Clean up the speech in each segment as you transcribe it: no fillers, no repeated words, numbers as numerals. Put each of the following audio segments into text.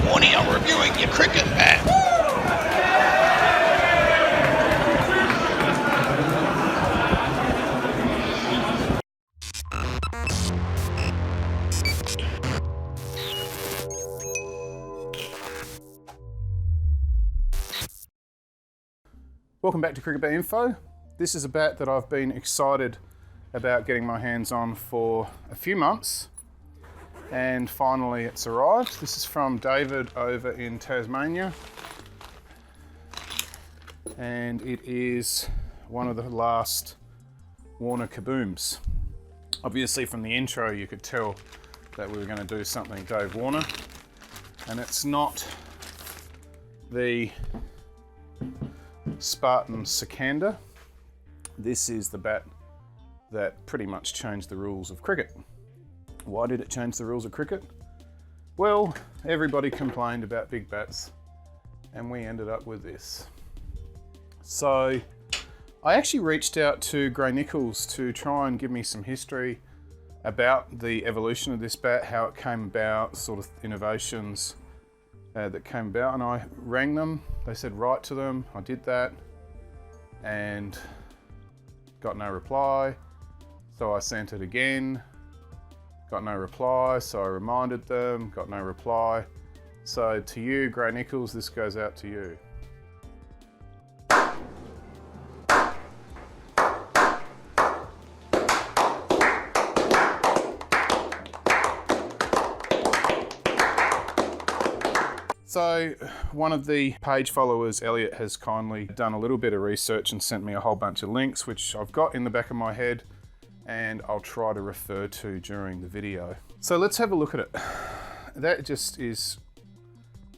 morning I'm reviewing your cricket bat. Welcome back to CricketBatInfo. This is a bat that I've been excited about getting my hands on for a few months, and finally it's arrived. This is from David over in Tasmania, and it is one of the last Warner Kabooms. Obviously from the intro you could tell that we were going to do something Dave Warner, and it's not the Spartan Sikander. This is the bat that pretty much changed the rules of cricket. Why did it change the rules of cricket? Well, everybody complained about big bats, and we ended up with this. So I actually reached out to Gray-Nicolls to try and give me some history about the evolution of this bat, how it came about, sort of innovations that came about, and I rang them. They said write to them. I did that and got no reply. So I sent it again, got no reply. So I reminded them, got no reply. So to you, Gray-Nicolls, this goes out to you. So one of the page followers, Elliot, has kindly done a little bit of research and sent me a whole bunch of links, which I've got in the back of my head and I'll try to refer to during the video. So let's have a look at it. That just is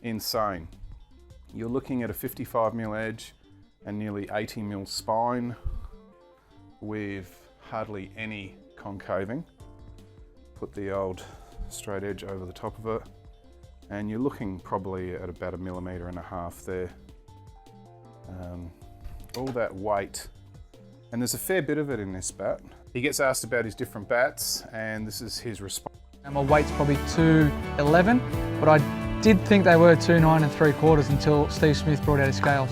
insane. You're looking at a 55mm edge and nearly 80mm spine with hardly any concaving. Put the old straight edge over the top of it, and you're looking probably at about 1.5 millimeters there. All that weight, and there's a fair bit of it in this bat. He gets asked about his different bats, and this is his response. And my weight's probably 211, but I did think they were 2.9 3/4 until Steve Smith brought out his scales.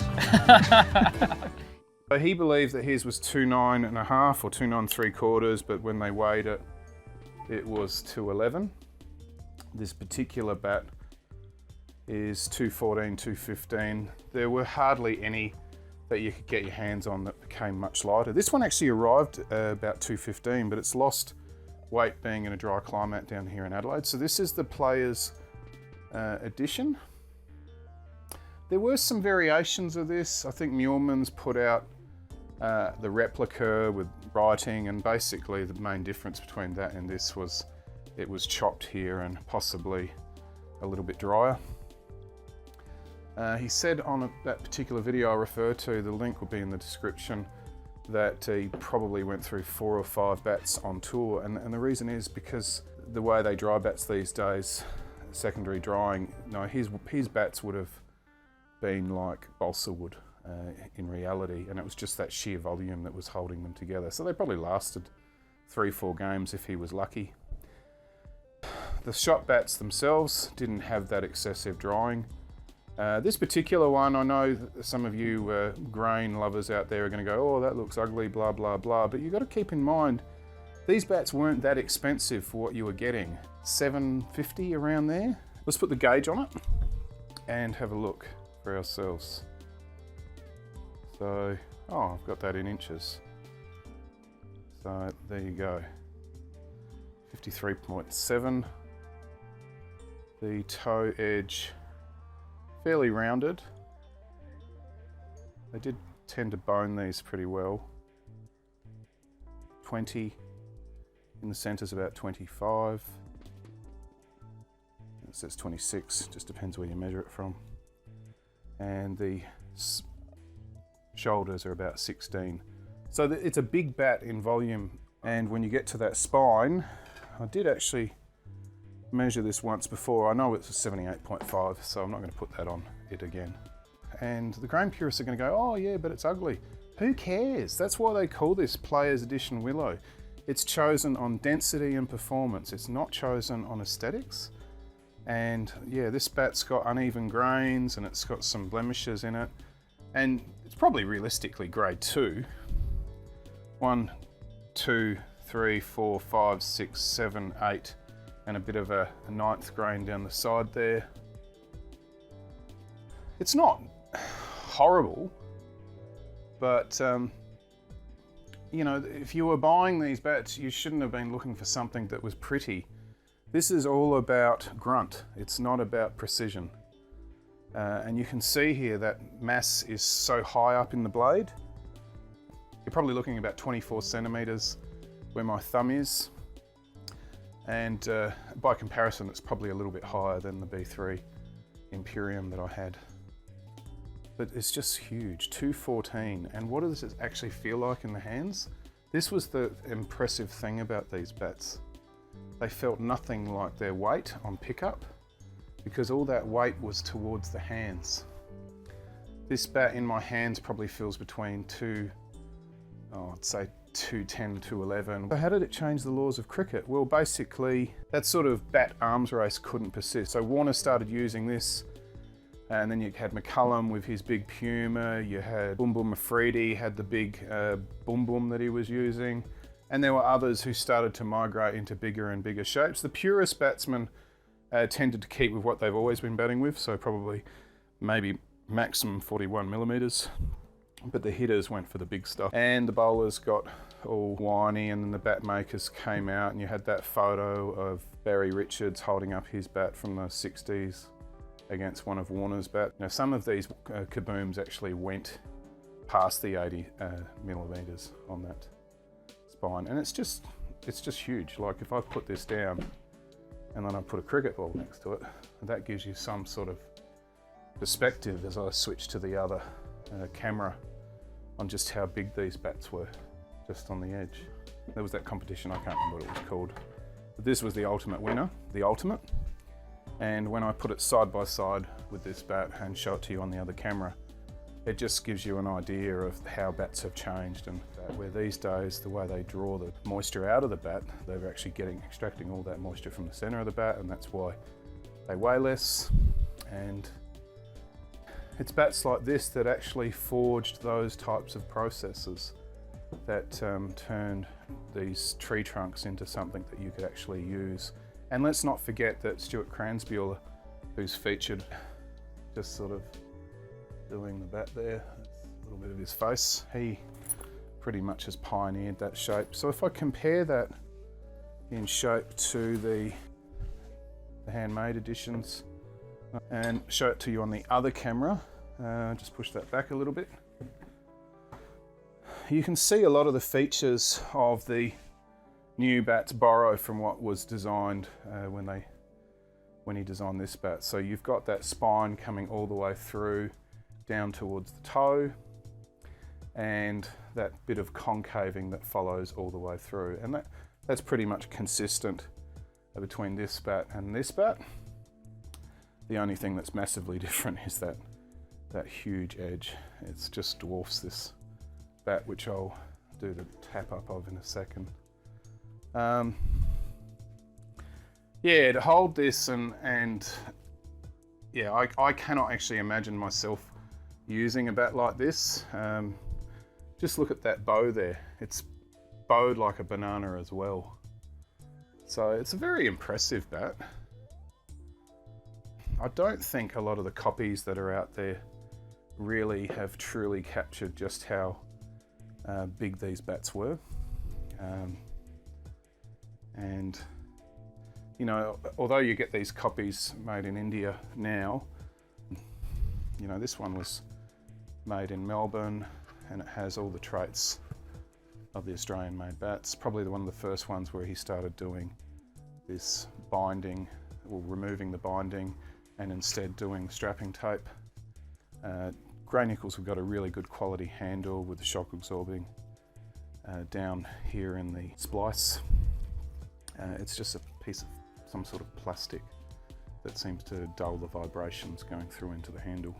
So he believed that his was 2.9.5 or 2.9 3/4, but when they weighed it, it was 211. This particular bat is 214, 215. There were hardly any that you could get your hands on that became much lighter. This one actually arrived about 215, but it's lost weight being in a dry climate down here in Adelaide. So this is the Players edition. There were some variations of this. I think Muirman's put out the replica with writing, and basically the main difference between that and this was it was chopped here and possibly a little bit drier. He said on that particular video I refer to, the link will be in the description, that he probably went through 4 or 5 bats on tour, and the reason is because the way they dry bats these days, secondary drying, no, his bats would have been like balsa wood in reality, and it was just that sheer volume that was holding them together. So they probably lasted 3-4 games if he was lucky. The shot bats themselves didn't have that excessive drying. This particular one, I know that some of you grain lovers out there are going to go, oh, that looks ugly, blah, blah, blah. But you've got to keep in mind, these bats weren't that expensive for what you were getting. $7.50 around there. Let's put the gauge on it and have a look for ourselves. So, oh, I've got that in inches. So there you go. 53.7. The toe edge, fairly rounded. They did tend to bone these pretty well. 20 in the centre's about 25. It says 26, just depends where you measure it from. And the shoulders are about 16. So it's a big bat in volume, and when you get to that spine, I did actually measure this once before. I know it's a 78.5, so I'm not going to put that on it again. And the grain purists are going to go, oh yeah, but it's ugly. Who cares? That's why they call this Players Edition Willow. It's chosen on density and performance. It's not chosen on aesthetics. And yeah, this bat's got uneven grains and it's got some blemishes in it. And it's probably realistically grade 2. 1, 2, 3, 4, 5, 6, 7, 8, and a bit of a 9th grain down the side there. It's not horrible, but you know, if you were buying these bats, you shouldn't have been looking for something that was pretty. This is all about grunt. It's not about precision. And you can see here that mass is so high up in the blade. You're probably looking about 24 centimeters where my thumb is. And by comparison, it's probably a little bit higher than the B3 Imperium that I had. But it's just huge, 214. And what does it actually feel like in the hands? This was the impressive thing about these bats. They felt nothing like their weight on pickup because all that weight was towards the hands. This bat in my hands probably feels between I'd say 210 to 211. So how did it change the laws of cricket? Well, basically that sort of bat arms race couldn't persist. So Warner started using this. And then you had McCullum with his big Puma, you had Boom Boom Afridi had the big Boom Boom that he was using, and there were others who started to migrate into bigger and bigger shapes. The purist batsmen tended to keep with what they've always been batting with, so probably maybe maximum 41 millimeters, but the hitters went for the big stuff. And the bowlers got all whiny, and then the bat makers came out, and you had that photo of Barry Richards holding up his bat from the 60s. Against one of Warner's bat. Now some of these Kabooms actually went past the 80 millimeters on that spine, and it's just huge. Like if I put this down and then I put a cricket ball next to it, that gives you some sort of perspective as I switch to the other camera on just how big these bats were, just on the edge. There was that competition, I can't remember what it was called, but this was the ultimate winner, the ultimate. And when I put it side by side with this bat and show it to you on the other camera, it just gives you an idea of how bats have changed, and where these days the way they draw the moisture out of the bat, they're actually extracting all that moisture from the center of the bat, and that's why they weigh less. And it's bats like this that actually forged those types of processes that turned these tree trunks into something that you could actually use. And let's not forget that Stuart Cransbuehler, who's featured just sort of doing the bat there, that's a little bit of his face, he pretty much has pioneered that shape. So if I compare that in shape to the handmade editions and show it to you on the other camera, just push that back a little bit, you can see a lot of the features of the new bats borrow from what was designed when he designed this bat. So you've got that spine coming all the way through down towards the toe, and that bit of concaving that follows all the way through, and that's pretty much consistent between this bat and this bat. The only thing that's massively different is that huge edge. It just dwarfs this bat, which I'll do the tap up of in a second. Yeah, to hold this and yeah, I cannot actually imagine myself using a bat like this. Just look at that bow there. It's bowed like a banana as well. So it's a very impressive bat. I don't think a lot of the copies that are out there really have truly captured just how big these bats were. And you know, although you get these copies made in India now, you know, this one was made in Melbourne and it has all the traits of the Australian made bats. Probably one of the first ones where he started doing this binding, or removing the binding and instead doing strapping tape. Gray-nicolls have got a really good quality handle with the shock absorbing down here in the splice. It's just a piece of some sort of plastic that seems to dull the vibrations going through into the handle.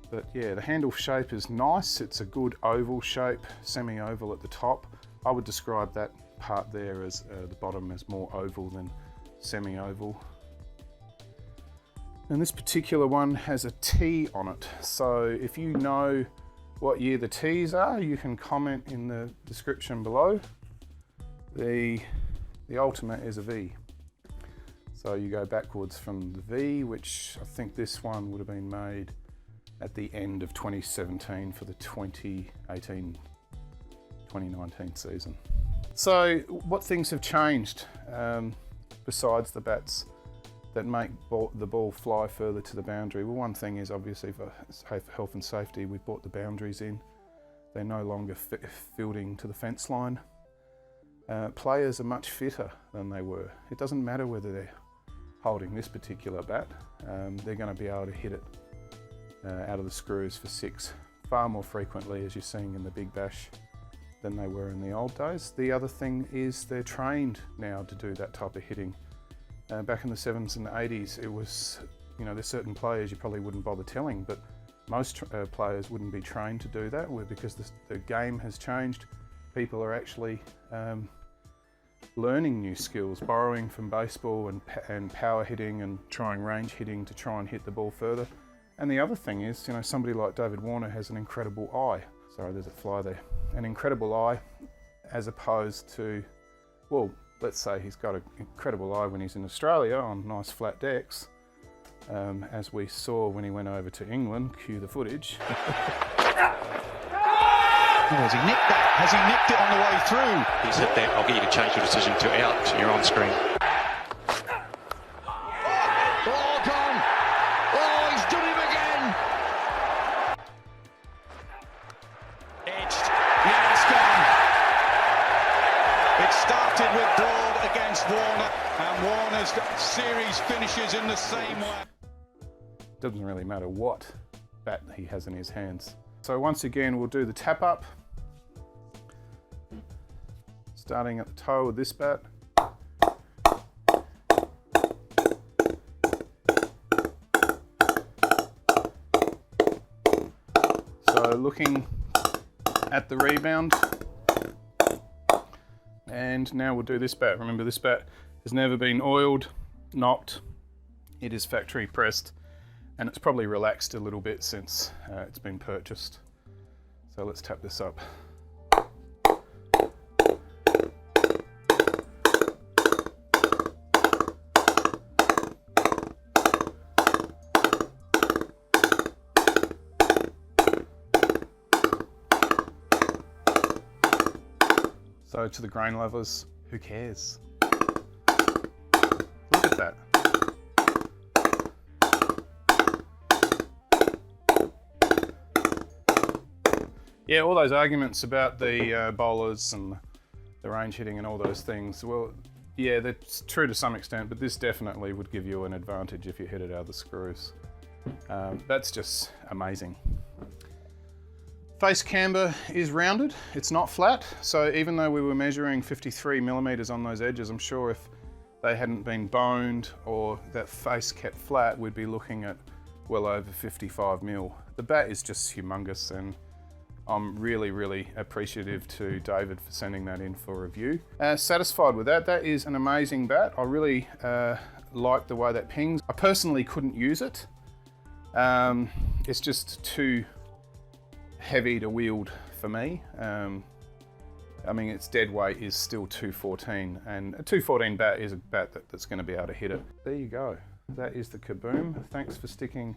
But yeah, the handle shape is nice. It's a good oval shape, semi-oval at the top. I would describe that part there as the bottom as more oval than semi-oval. And this particular one has a T on it. So if you know what year the T's are, you can comment in the description below. The ultimate is a V. So you go backwards from the V, which I think this one would have been made at the end of 2017 for the 2018-2019 season. So what things have changed besides the bats that make the ball fly further to the boundary? Well, one thing is obviously for health and safety, we've brought the boundaries in. They're no longer fielding to the fence line. Players are much fitter than they were. It doesn't matter whether they're holding this particular bat, they're going to be able to hit it out of the screws for 6 far more frequently, as you're seeing in the Big Bash, than they were in the old days. The other thing is they're trained now to do that type of hitting. Back in the 70s and 80s, it was, you know, there's certain players you probably wouldn't bother telling, but most players wouldn't be trained to do that because the game has changed. People are actually learning new skills, borrowing from baseball and power hitting and trying range hitting to try and hit the ball further. And the other thing is, you know, somebody like David Warner has an incredible eye. Sorry, there's a fly there. An incredible eye, as opposed to, well, let's say he's got an incredible eye when he's in Australia on nice flat decks, as we saw when he went over to England. Cue the footage. Oh, has he nicked that? Has he nicked it on the way through? He said that, I'll get you to change your decision to out. You're on screen. Oh, gone. Oh, he's done him again. Edged. Yeah, it's gone. It started with Broad against Warner, and Warner's series finishes in the same way. Doesn't really matter what bat he has in his hands. So once again, we'll do the tap up. Starting at the toe with this bat. So looking at the rebound. And now we'll do this bat. Remember, this bat has never been oiled, knocked. It is factory pressed, and it's probably relaxed a little bit since it's been purchased. So let's tap this up. So to the grain lovers, who cares? Look at that. Yeah, all those arguments about the bowlers and the range hitting and all those things, well, yeah, that's true to some extent, but this definitely would give you an advantage if you hit it out of the screws. That's just amazing. Face camber is rounded, it's not flat, so even though we were measuring 53 millimeters on those edges, I'm sure if they hadn't been boned or that face kept flat, we'd be looking at well over 55 mil. The bat is just humongous, and I'm really, really appreciative to David for sending that in for review. Satisfied with that. That is an amazing bat. I really like the way that pings. I personally couldn't use it. It's just too heavy to wield for me. I mean, its dead weight is still 214, and a 214 bat is a bat that's going to be able to hit it. There you go. That is the Kaboom. Thanks for sticking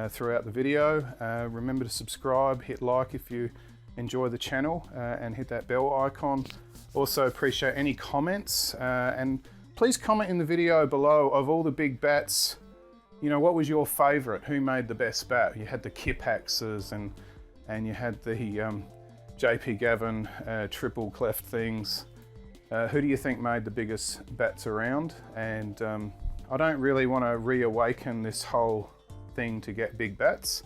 throughout the video. Remember to subscribe, hit like if you enjoy the channel, and hit that bell icon. Also appreciate any comments, and please comment in the video below of all the big bats. You know, what was your favorite? Who made the best bat? You had the Kipaxes and you had the JP Gavin triple cleft things. Who do you think made the biggest bats around? And I don't really want to reawaken this whole thing to get big bats,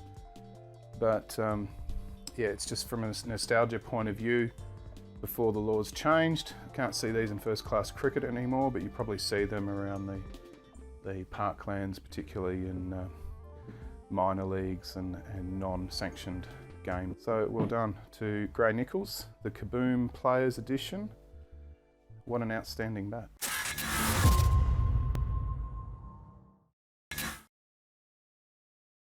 but yeah, it's just from a nostalgia point of view. Before the laws changed, can't see these in first class cricket anymore, but you probably see them around the parklands, particularly in minor leagues and non-sanctioned games. So well done to Gray-Nicolls, the Kaboom Players Edition. What an outstanding bat.